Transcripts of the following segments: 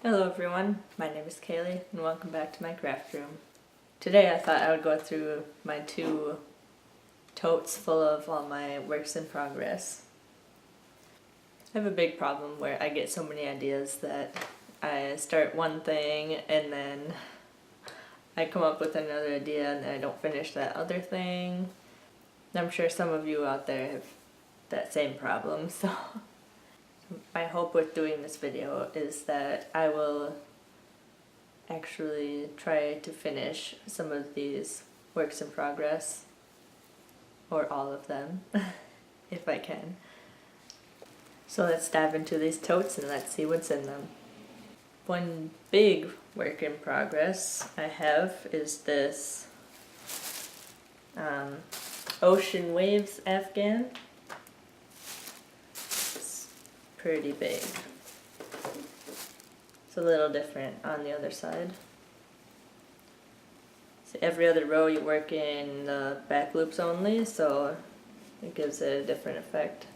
Hello everyone, my name is Kaylee and welcome back to my craft room. Today I thought I would go through my two totes full of all my works in progress. I have a big problem where I get so many ideas that I start one thing and then I come up with another idea and then I don't finish that other thing. I'm sure some of you out there have that same problem, so my hope with doing this video is that I will actually try to finish some of these works in progress, or all of them, if I can. So let's dive into these totes and let's see what's in them. One big work in progress I have is this ocean waves afghan. It's pretty big. It's a little different on the other side. So every other row you work in the back loops only, so it gives it a different effect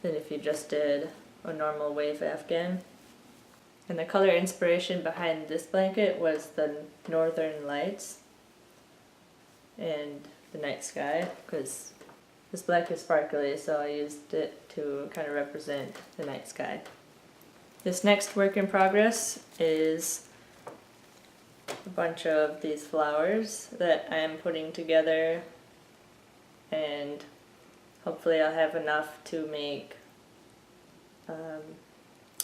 than if you just did a normal wave afghan. And the color inspiration behind this blanket was the northern lights and the night sky, because this black is sparkly, so I used it to kind of represent the night sky. This next work in progress is a bunch of these flowers that I'm putting together, and hopefully I'll have enough to make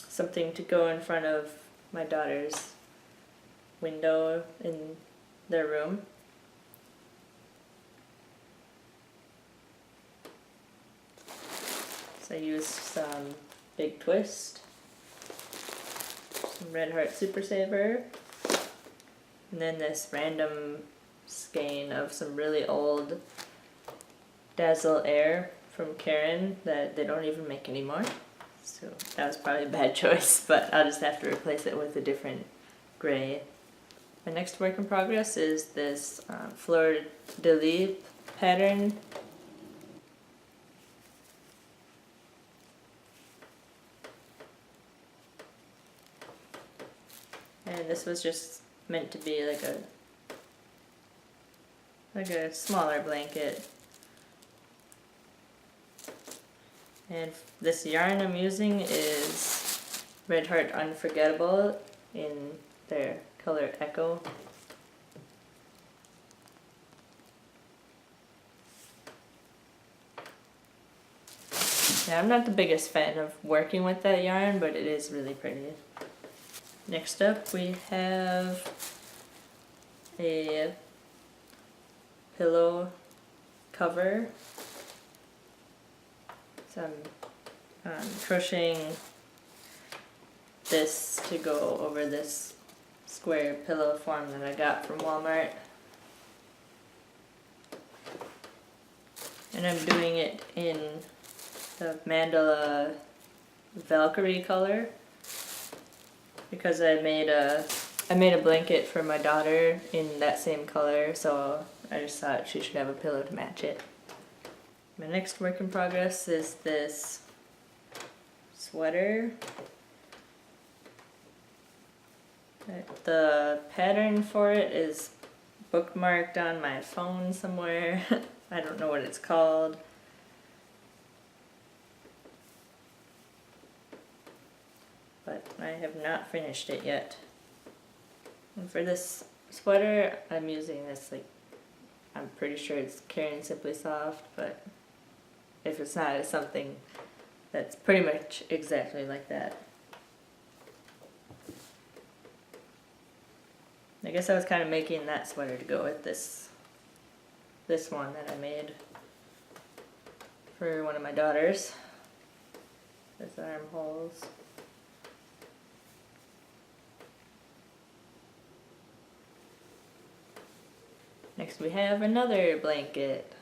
something to go in front of my daughter's window in their room. So I used some Big Twist, some Red Heart Super Saver, and then this random skein of some really old Dazzle Air from Karen that they don't even make anymore. So that was probably a bad choice, but I'll just have to replace it with a different gray. My next work in progress is this Fleur de Lis pattern. And this was just meant to be like a smaller blanket. And this yarn I'm using is Red Heart Unforgettable in their color Echo. Now, I'm not the biggest fan of working with that yarn, but it is really pretty. Next up we have a pillow cover. So I'm crocheting this to go over this square pillow form that I got from Walmart. And I'm doing it in the Mandala Valkyrie color because I made a blanket for my daughter in that same color, so I just thought she should have a pillow to match it. My next work in progress is this sweater. The pattern for it is bookmarked on my phone somewhere. I don't know what it's called. But I have not finished it yet. And for this sweater, I'm using this, I'm pretty sure it's Karen Simply Soft, but if it's not, it's something that's pretty much exactly like that. I guess I was kind of making that sweater to go with this one that I made for one of my daughters. There's armholes. Next we have another blanket.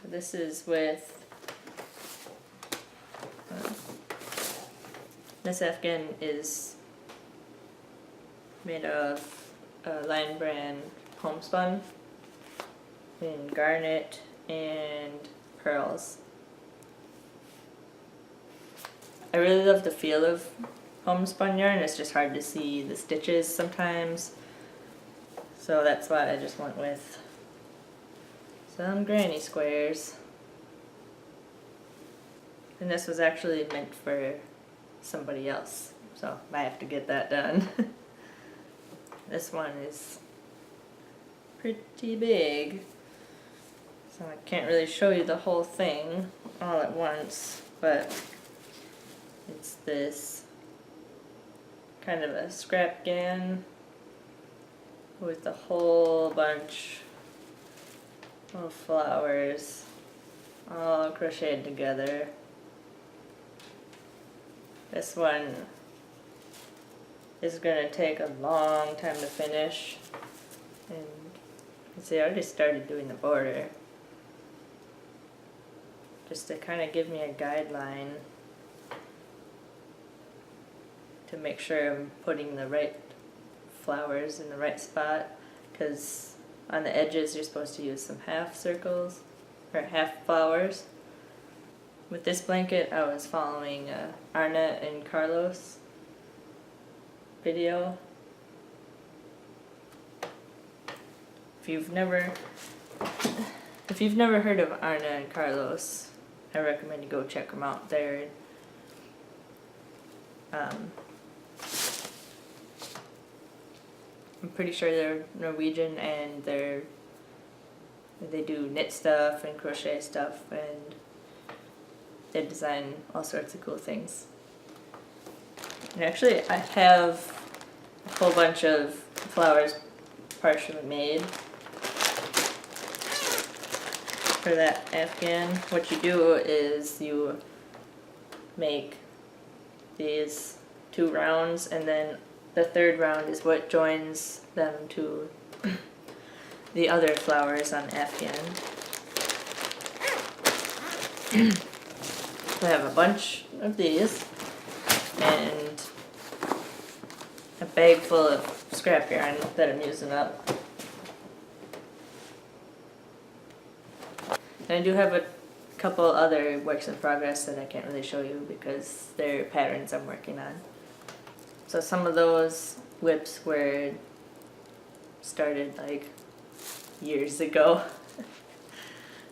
This is with this afghan is made of Lion Brand homespun in garnet and pearls. I really love the feel of homespun yarn. It's just hard to see the stitches sometimes. So that's why I just went with some granny squares. And this was actually meant for somebody else, so I have to get that done. This one is pretty big, so I can't really show you the whole thing all at once, but it's this kind of a scrap gan with a whole bunch of flowers all crocheted together. This one is going to take a long time to finish, and you can see I already started doing the border just to kind of give me a guideline to make sure I'm putting the right flowers in the right spot, because on the edges you're supposed to use some half circles or half flowers. With this blanket I was following Arnett and Carlos video. If you've never heard of Arnett and Carlos, I recommend you go check them out. They're I'm pretty sure they're Norwegian, and they do knit stuff and crochet stuff, and they design all sorts of cool things. And actually I have a whole bunch of flowers partially made for that Afghan. What you do is you make these 2 rounds, and then the 3rd round is what joins them to the other flowers on Afghan. I have a bunch of these and a bag full of scrap yarn that I'm using up. And I do have a couple other works in progress that I can't really show you because they're patterns I'm working on. So some of those whips were started like years ago.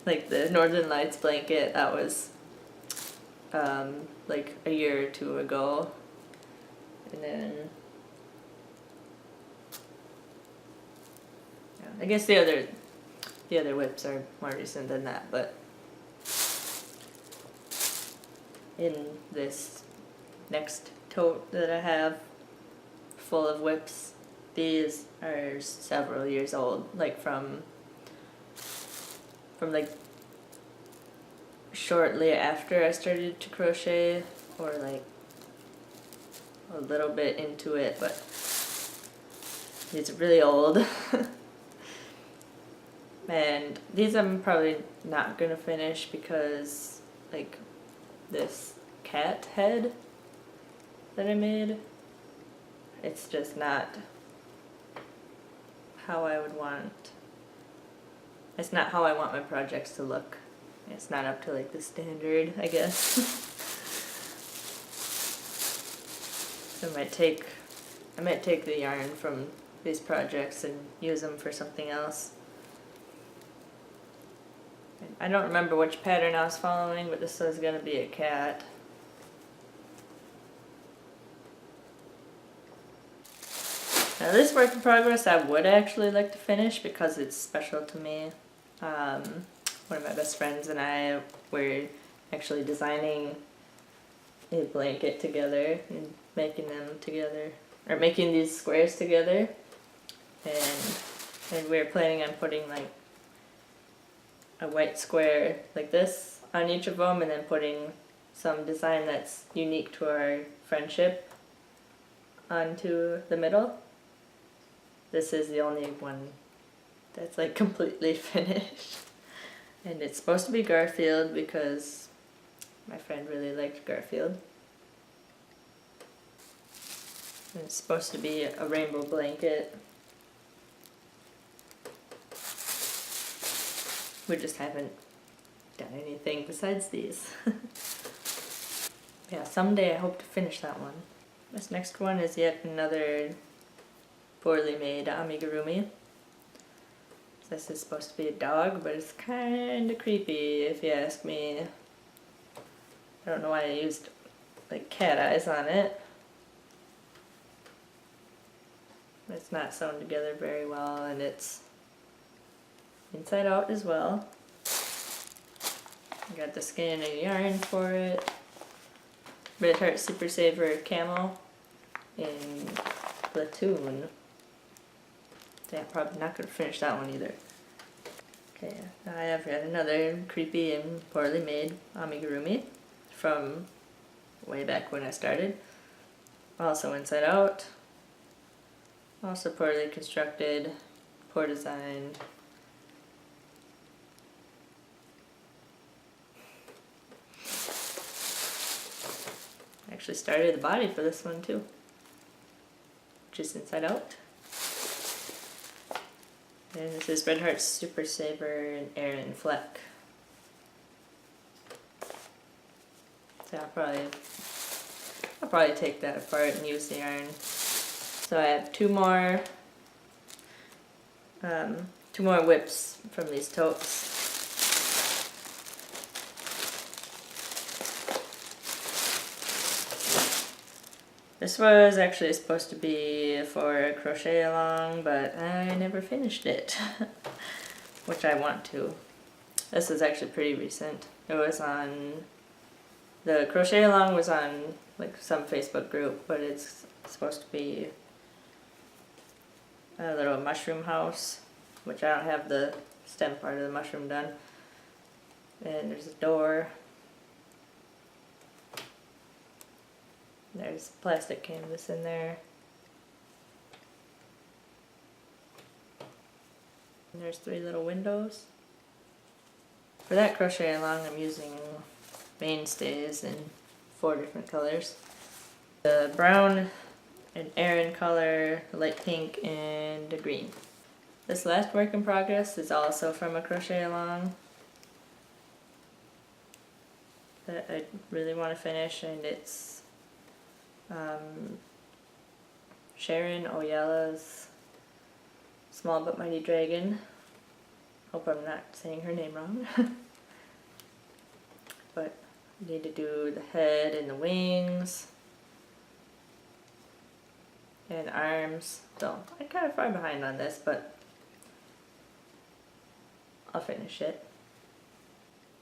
Like the Northern Lights blanket, that was like a year or 2 ago. And then yeah, I guess the other whips are more recent than that, but in this next tote that I have full of whips, these are several years old, like from like shortly after I started to crochet, or like a little bit into it, but these are really old. And these I'm probably not gonna finish because like this cat head that I made, it's just not how I would want, it's not how I want my projects to look. It's not up to like the standard, I guess. So I might take the yarn from these projects and use them for something else. I don't remember which pattern I was following, but this was gonna be a cat. Now this work in progress I would actually like to finish because it's special to me. One of my best friends and I were actually designing a blanket together and making them together, or making these squares together, and we were planning on putting like a white square like this on each of them, and then putting some design that's unique to our friendship onto the middle. This is the only one that's like completely finished. And it's supposed to be Garfield because my friend really liked Garfield. And it's supposed to be a rainbow blanket. We just haven't done anything besides these. Yeah, someday I hope to finish that one. This next one is yet another poorly made amigurumi. This is supposed to be a dog, but it's kind of creepy if you ask me. I don't know why I used like cat eyes on it. It's not sewn together very well, and it's inside out as well. I got the skin and yarn for it. Red Heart Super Saver Camo in Platoon. Yeah, probably not going to finish that one either. Okay, I have got another creepy and poorly made amigurumi from way back when I started. Also inside out. Also poorly constructed, poor design. I actually started the body for this one too, which is inside out. And this is Red Heart Super Saver and Aaron Fleck. So I'll probably take that apart and use the yarn. So I have two more whips from these totes. This was actually supposed to be for a crochet along, but I never finished it, which I want to. This is actually pretty recent. It was on, the crochet along was on like some Facebook group, but it's supposed to be a little mushroom house, which I don't have the stem part of the mushroom done. And there's a door. There's plastic canvas in there. And there's 3 little windows. For that crochet along, I'm using mainstays in 4 different colors. The brown, an Aran color, a light pink, and a green. This last work in progress is also from a crochet along that I really want to finish, and it's Sharon Oyala's Small But Mighty Dragon. Hope I'm not saying her name wrong. But I need to do the head and the wings and arms. So I'm kind of far behind on this, but I'll finish it.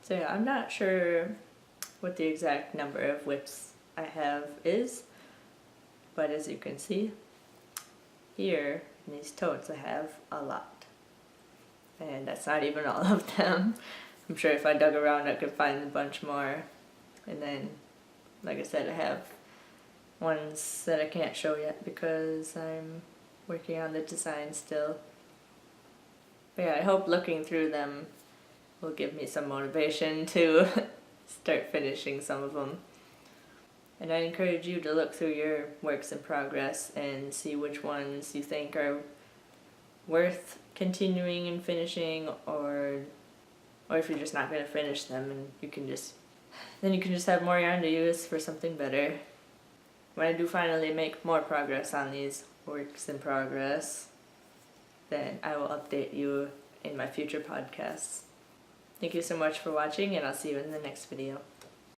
So yeah, I'm not sure what the exact number of whips I have is, but as you can see here in these totes, I have a lot, and that's not even all of them. I'm sure if I dug around I could find a bunch more. And then, like I said, I have ones that I can't show yet because I'm working on the design still. But yeah, I hope looking through them will give me some motivation to start finishing some of them. And I encourage you to look through your works in progress and see which ones you think are worth continuing and finishing, or if you're just not going to finish them, and you can just have more yarn to use for something better. When I do finally make more progress on these works in progress, then I will update you in my future podcasts. Thank you so much for watching, and I'll see you in the next video.